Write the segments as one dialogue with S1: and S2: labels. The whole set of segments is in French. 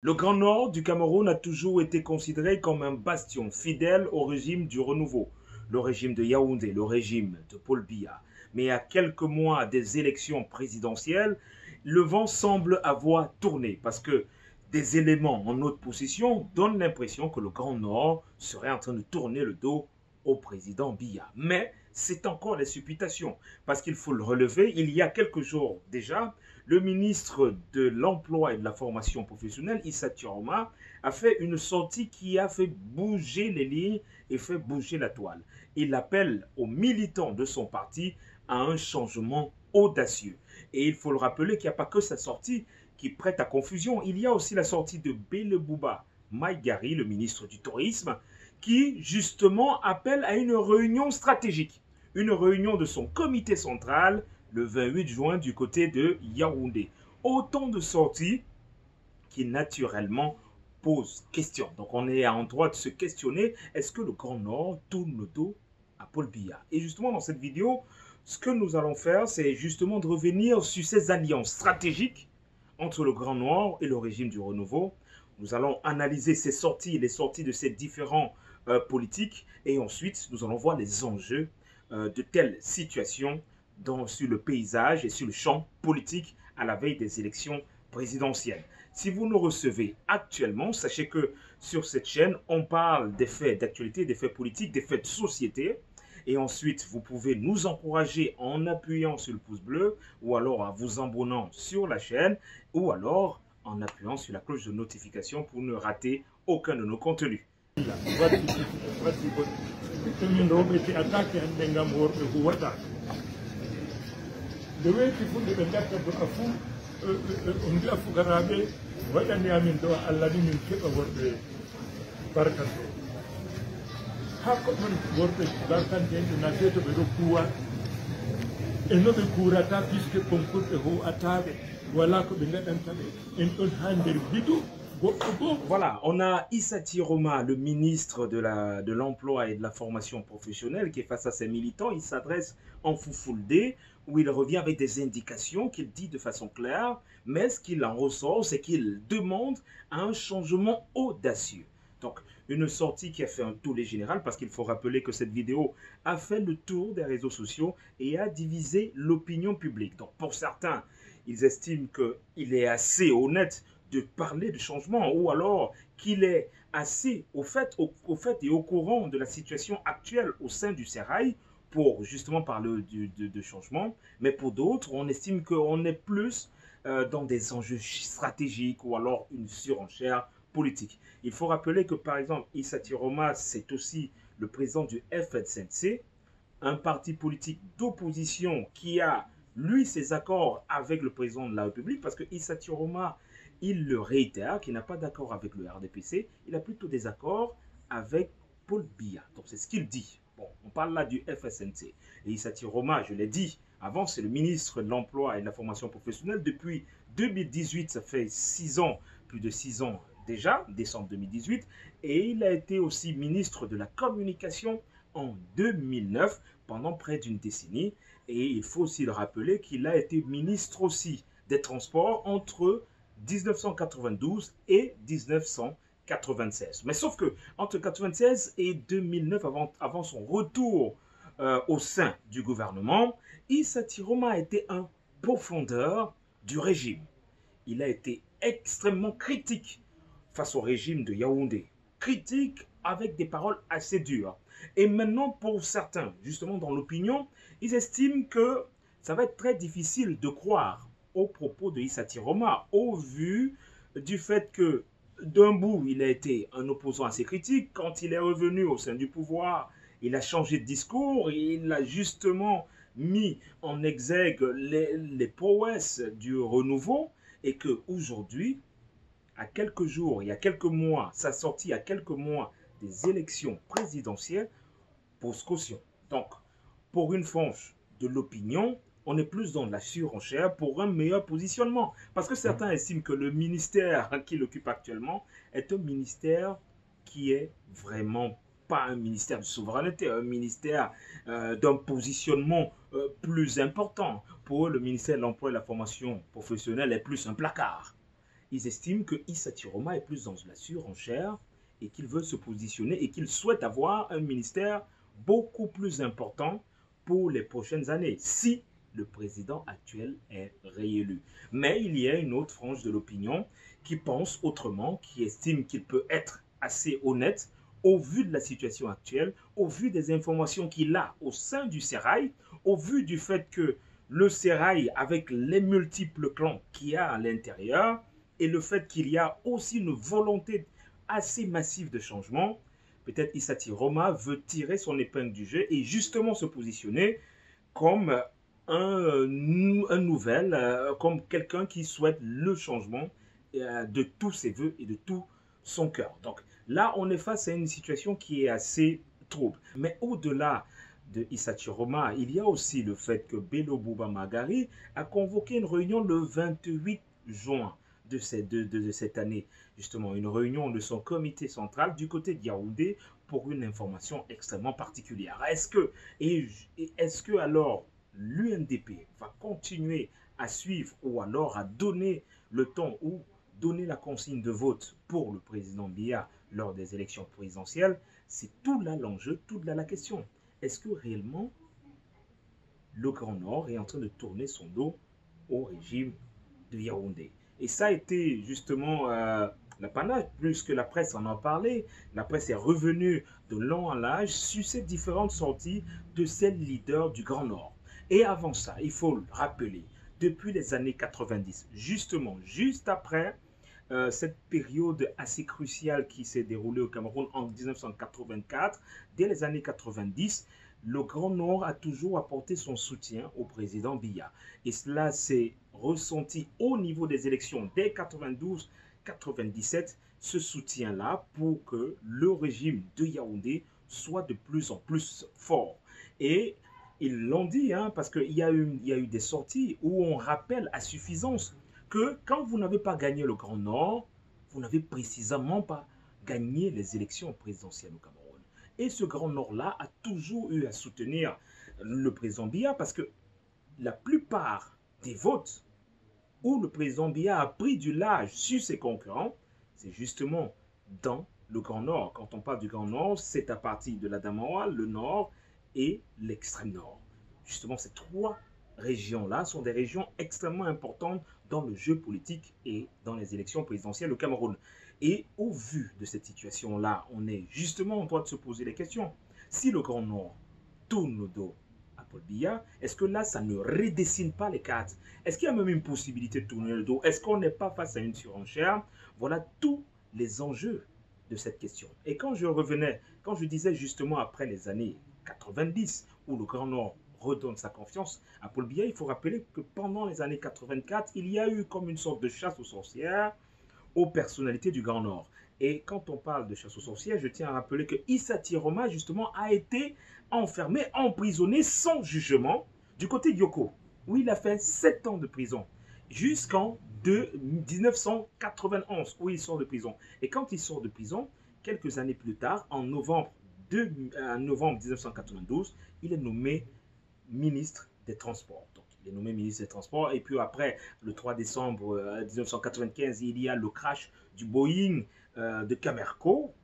S1: Le Grand Nord du Cameroun a toujours été considéré comme un bastion fidèle au régime du renouveau, le régime de Yaoundé, le régime de Paul Biya. Mais à quelques mois des élections présidentielles, le vent semble avoir tourné parce que des éléments en notre possession donnent l'impression que le Grand Nord serait en train de tourner le dos au président Biya. Mais c'est encore les supputations, parce qu'il faut le relever, il y a quelques jours déjà, le ministre de l'Emploi et de la Formation professionnelle, Issa Tioroma, a fait une sortie qui a fait bouger les lignes et fait bouger la toile. Il appelle aux militants de son parti à un changement audacieux. Et il faut le rappeler qu'il n'y a pas que sa sortie qui prête à confusion. Il y a aussi la sortie de Belebouba Maïgari, le ministre du Tourisme, qui justement appelle à une réunion stratégique. Une réunion de son comité central le 28 juin du côté de Yaoundé. Autant de sorties qui naturellement posent question. Donc on est en droit de se questionner, est-ce que le Grand Nord tourne le dos à Paul Biya? Et justement dans cette vidéo, ce que nous allons faire, c'est justement de revenir sur ces alliances stratégiques entre le Grand Nord et le régime du renouveau. Nous allons analyser ces sorties, les sorties de ces différents politiques, et ensuite nous allons voir les enjeux de telles situations sur le paysage et sur le champ politique à la veille des élections présidentielles. Si vous nous recevez actuellement, sachez que sur cette chaîne, on parle des faits d'actualité, des faits politiques, des faits de société. Et ensuite, vous pouvez nous encourager en appuyant sur le pouce bleu ou alors en vous abonnant sur la chaîne ou alors en appuyant sur la cloche de notification pour ne rater aucun de nos contenus.
S2: nde weeti fulɓe ɓe garta do a fuu o mbiya fugaraɓe waɗani amin ɗo allah ni min keɓa worɓe barkat ɗo ha koɗɗon worɓe barkanteɗe na fe to ɓe ɗo kuwa e no ɓe kurata puisque concours ɓe ho'ataɓe wala ko ɓe gaɗantaɓe en ɗon ha nder bidu.
S1: Voilà, on a Issa Tioroma, le ministre de l'Emploi et de la Formation professionnelle, qui est face à ses militants. Il s'adresse en Foufoulde, où il revient avec des indications qu'il dit de façon claire, mais ce qu'il en ressort, c'est qu'il demande un changement audacieux. Donc, une sortie qui a fait un tollé général, parce qu'il faut rappeler que cette vidéo a fait le tour des réseaux sociaux et a divisé l'opinion publique. Donc, pour certains, ils estiment qu'il est assez honnête de parler de changement, ou alors qu'il est assez au fait et au courant de la situation actuelle au sein du Sérail pour justement parler de changement. Mais pour d'autres, on estime qu'on est plus dans des enjeux stratégiques ou alors une surenchère politique. Il faut rappeler que par exemple, Issa Tioroma, c'est aussi le président du FNC, un parti politique d'opposition qui a, lui, ses accords avec le président de la République, parce que Issa Tioroma, il le réitère, qu'il n'a pas d'accord avec le RDPC, il a plutôt des accords avec Paul Biya. Donc c'est ce qu'il dit. Bon, on parle là du FSNC. Et Issa Tioroma, je l'ai dit, avant c'est le ministre de l'Emploi et de la Formation professionnelle. Depuis 2018, ça fait 6 ans, plus de 6 ans déjà, décembre 2018. Et il a été aussi ministre de la Communication en 2009, pendant près d'une décennie. Et il faut aussi le rappeler qu'il a été ministre aussi des Transports entre 1992 et 1996. Mais sauf que entre 1996 et 2009, avant son retour au sein du gouvernement, Issa Tioroma a été un pourfendeur du régime. Il a été extrêmement critique face au régime de Yaoundé. Critique avec des paroles assez dures. Et maintenant, pour certains, justement dans l'opinion, ils estiment que ça va être très difficile de croire aux propos de Issa Tioroma, au vu du fait que d'un bout, il a été un opposant assez critique. Quand il est revenu au sein du pouvoir, il a changé de discours, il a justement mis en exergue les prouesses du renouveau, et qu'aujourd'hui, à quelques jours, il y a quelques mois, sa sortie à quelques mois des élections présidentielles, pose caution. Donc, pour une frange de l'opinion, on est plus dans la surenchère pour un meilleur positionnement. Parce que certains estiment que le ministère qu'il occupe actuellement est un ministère qui est vraiment pas un ministère de souveraineté, un ministère d'un positionnement plus important. Pour eux, le ministère de l'Emploi et de la Formation professionnelle est plus un placard. ils estiment que Issa Tiroma est plus dans la surenchère et qu'il veut se positionner et qu'il souhaite avoir un ministère beaucoup plus important pour les prochaines années, si le président actuel est réélu. Mais il y a une autre frange de l'opinion qui pense autrement, qui estime qu'il peut être assez honnête au vu de la situation actuelle, au vu des informations qu'il a au sein du Sérail, au vu du fait que le Sérail, avec les multiples clans qu'il y a à l'intérieur, et le fait qu'il y a aussi une volonté assez massive de changement, peut-être Issa Tiroma veut tirer son épingle du jeu et justement se positionner comme un nouvel, comme quelqu'un qui souhaite le changement de tous ses voeux et de tout son cœur. Donc là, on est face à une situation qui est assez trouble. Mais au-delà de Issa Tiroma, il y a aussi le fait que Bello Bouba Magari a convoqué une réunion le 28 juin de cette année, justement une réunion de son comité central du côté de Yaoundé pour une information extrêmement particulière. Est-ce que alors l'UNDP va continuer à suivre ou alors à donner le temps ou donner la consigne de vote pour le président Biya lors des élections présidentielles? C'est tout là l'enjeu, tout là la question. Est-ce que réellement le Grand Nord est en train de tourner son dos au régime de Yaoundé? Et ça a été justement l'apanage, plus que la presse en a parlé. La presse est revenue de long en large sur ces différentes sorties de ces leaders du Grand Nord. Et avant ça, il faut le rappeler, depuis les années 90, justement, juste après cette période assez cruciale qui s'est déroulée au Cameroun en 1984, dès les années 90, le Grand Nord a toujours apporté son soutien au président Biya. Et cela s'est ressenti au niveau des élections dès 92-97, ce soutien-là pour que le régime de Yaoundé soit de plus en plus fort. Et ils l'ont dit, hein, parce qu'il y a eu des sorties où on rappelle à suffisance que quand vous n'avez pas gagné le Grand Nord, vous n'avez précisément pas gagné les élections présidentielles au Cameroun. Et ce Grand Nord-là a toujours eu à soutenir le président Biya parce que la plupart des votes où le président Biya a pris du large sur ses concurrents, c'est justement dans le Grand Nord. Quand on parle du Grand Nord, c'est à partir de l'Adamawa, le Nord et l'extrême Nord. Justement, ces trois régions-là sont des régions extrêmement importantes dans le jeu politique et dans les élections présidentielles au Cameroun. Et au vu de cette situation-là, on est justement en droit de se poser les questions. Si le Grand Nord tourne le dos à Paul Biya, est-ce que là, ça ne redessine pas les cartes? Est-ce qu'il y a même une possibilité de tourner le dos? Est-ce qu'on n'est pas face à une surenchère? Voilà tous les enjeux de cette question. Et quand je disais justement après les années 90, où le Grand Nord redonne sa confiance à Paul Biya, il faut rappeler que pendant les années 84, il y a eu comme une sorte de chasse aux sorcières aux personnalités du Grand Nord. Et quand on parle de chasse aux sorcières, je tiens à rappeler que Issa Tiroma, justement, a été enfermé, emprisonné sans jugement du côté de Yoko, où il a fait 7 ans de prison, jusqu'en 1991, où il sort de prison. Et quand il sort de prison, quelques années plus tard, en novembre 1992, il est nommé ministre des Transports. Donc, il est nommé ministre des Transports. Et puis après, le 3 décembre 1995, il y a le crash du Boeing de Camerco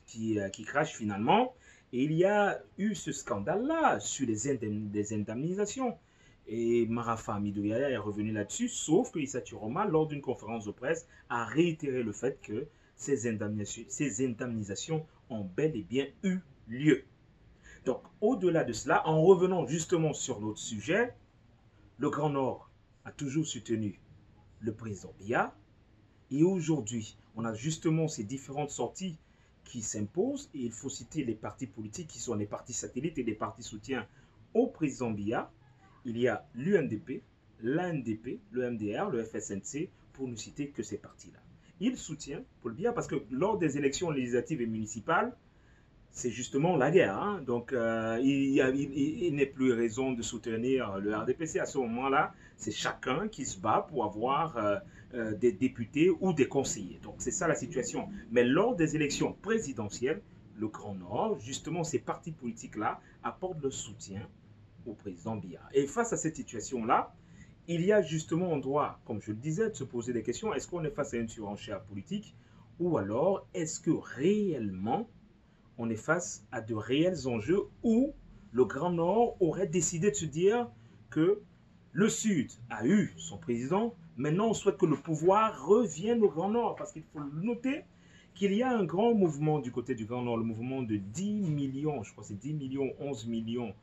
S1: qui crache finalement. Et il y a eu ce scandale-là sur les indemnisations. Et Marafa Amidouyaya est revenu là-dessus, sauf que Issa Tiroma, lors d'une conférence de presse, a réitéré le fait que ces indemnisations ont bel et bien eu lieu. Donc, au-delà de cela, en revenant justement sur notre sujet, le Grand Nord a toujours soutenu le président Biya. Et aujourd'hui, on a justement ces différentes sorties qui s'imposent. Et il faut citer les partis politiques qui sont les partis satellites et les partis soutiens au président Biya. Il y a l'UNDP, l'ANDP, le MDR, le FSNC, pour ne citer que ces partis-là. Il soutient Paul Biya parce que lors des élections législatives et municipales, c'est justement la guerre. Hein? Donc, il n'est plus raison de soutenir le RDPC. À ce moment-là, c'est chacun qui se bat pour avoir des députés ou des conseillers. Donc, c'est ça la situation. Mais lors des élections présidentielles, le Grand Nord, justement, ces partis politiques-là apportent le soutien au président Biya. Et face à cette situation-là, il y a justement, on doit, comme je le disais, de se poser des questions. Est-ce qu'on est face à une surenchère politique ou alors est-ce que réellement on est face à de réels enjeux où le Grand Nord aurait décidé de se dire que le Sud a eu son président, maintenant on souhaite que le pouvoir revienne au Grand Nord, parce qu'il faut noter qu'il y a un grand mouvement du côté du Grand Nord, le mouvement de 10 millions, je crois que c'est 10 millions, 11 millions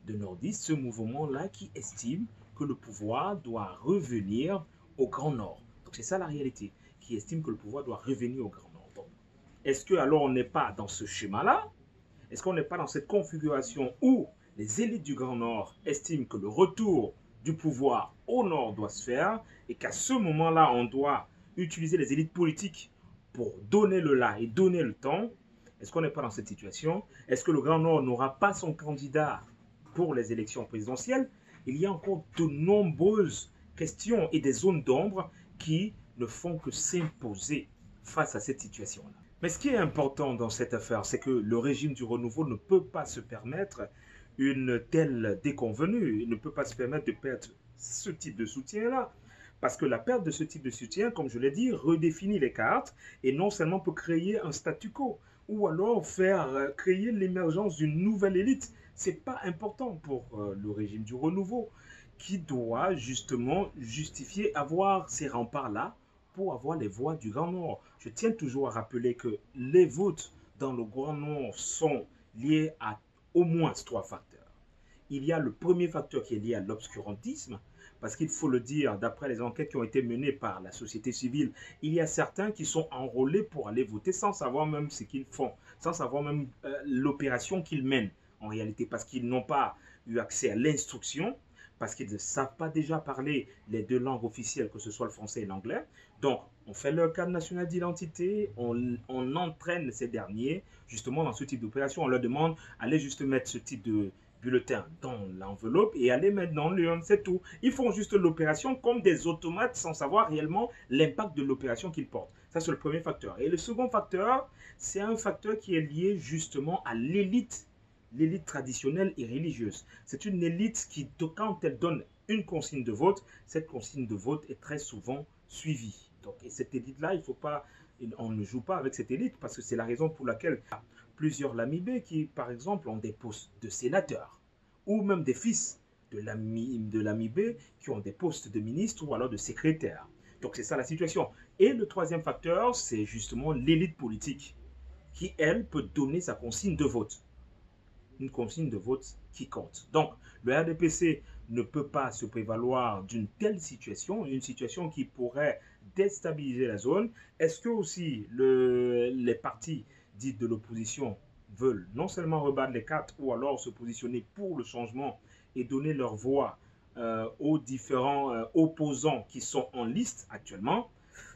S1: de nordistes, ce mouvement-là qui estime que le pouvoir doit revenir au Grand Nord. Donc c'est ça la réalité, qui estime que le pouvoir doit revenir au Grand Nord. Donc, est-ce que alors on n'est pas dans ce schéma-là? Est-ce qu'on n'est pas dans cette configuration où les élites du Grand Nord estiment que le retour du pouvoir au Nord doit se faire et qu'à ce moment-là, on doit utiliser les élites politiques pour donner le là et donner le temps? Est-ce qu'on n'est pas dans cette situation? Est-ce que le Grand Nord n'aura pas son candidat pour les élections présidentielles? Il y a encore de nombreuses questions et des zones d'ombre qui ne font que s'imposer face à cette situation-là. Mais ce qui est important dans cette affaire, c'est que le régime du renouveau ne peut pas se permettre une telle déconvenue. Il ne peut pas se permettre de perdre ce type de soutien-là. Parce que la perte de ce type de soutien, comme je l'ai dit, redéfinit les cartes et non seulement peut créer un statu quo ou alors faire créer l'émergence d'une nouvelle élite. Ce n'est pas important pour le régime du renouveau qui doit justement justifier avoir ces remparts-là pour avoir les voix du Grand Nord. Je tiens toujours à rappeler que les votes dans le Grand Nord sont liés à au moins 3 facteurs. Il y a le premier facteur qui est lié à l'obscurantisme, parce qu'il faut le dire, d'après les enquêtes qui ont été menées par la société civile, il y a certains qui sont enrôlés pour aller voter sans savoir même ce qu'ils font, sans savoir même l'opération qu'ils mènent en réalité, parce qu'ils n'ont pas eu accès à l'instruction, parce qu'ils ne savent pas déjà parler les 2 langues officielles, que ce soit le français et l'anglais. Donc, on fait leur carte nationale d'identité, on entraîne ces derniers justement dans ce type d'opération. On leur demande, allez juste mettre ce type de bulletin dans l'enveloppe et aller mettre dans l'urne, c'est tout. Ils font juste l'opération comme des automates sans savoir réellement l'impact de l'opération qu'ils portent. Ça, c'est le premier facteur. Et le second facteur, c'est un facteur qui est lié justement à l'élite traditionnelle et religieuse. C'est une élite qui, quand elle donne une consigne de vote, cette consigne de vote est très souvent suivie. Donc, et cette élite-là, il faut pas, on ne joue pas avec cette élite parce que c'est la raison pour laquelle plusieurs Lamibé qui, par exemple, ont des postes de sénateurs ou même des fils de Lamibé qui ont des postes de ministre ou alors de secrétaire. Donc, c'est ça la situation. Et le troisième facteur, c'est justement l'élite politique qui, elle, peut donner sa consigne de vote. Une consigne de vote qui compte. Donc, le RDPC ne peut pas se prévaloir d'une telle situation, une situation qui pourrait déstabiliser la zone. Est-ce que aussi les partis dits de l'opposition veulent non seulement rebattre les cartes ou alors se positionner pour le changement et donner leur voix aux différents opposants qui sont en liste actuellement?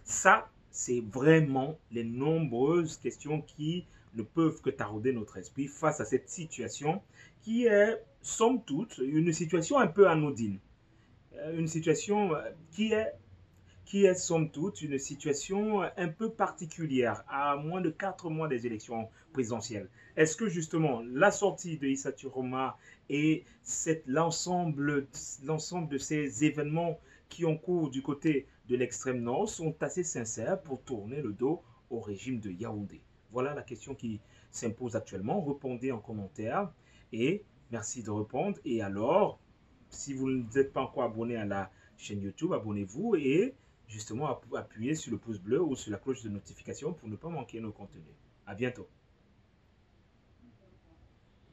S1: Ça, c'est vraiment les nombreuses questions qui ne peuvent que tarauder notre esprit face à cette situation qui est, somme toute, une situation un peu anodine. Une situation qui est, somme toute, une situation un peu particulière à moins de 4 mois des élections présidentielles. Est-ce que justement la sortie de Issa Turoma et l'ensemble de ces événements qui ont cours du côté de l'extrême nord sont assez sincères pour tourner le dos au régime de Yaoundé? Voilà la question qui s'impose actuellement. Répondez en commentaire et merci de répondre. Et alors, si vous n'êtes pas encore abonné à la chaîne YouTube, abonnez-vous et justement appuyez sur le pouce bleu ou sur la cloche de notification pour ne pas manquer nos contenus. À bientôt.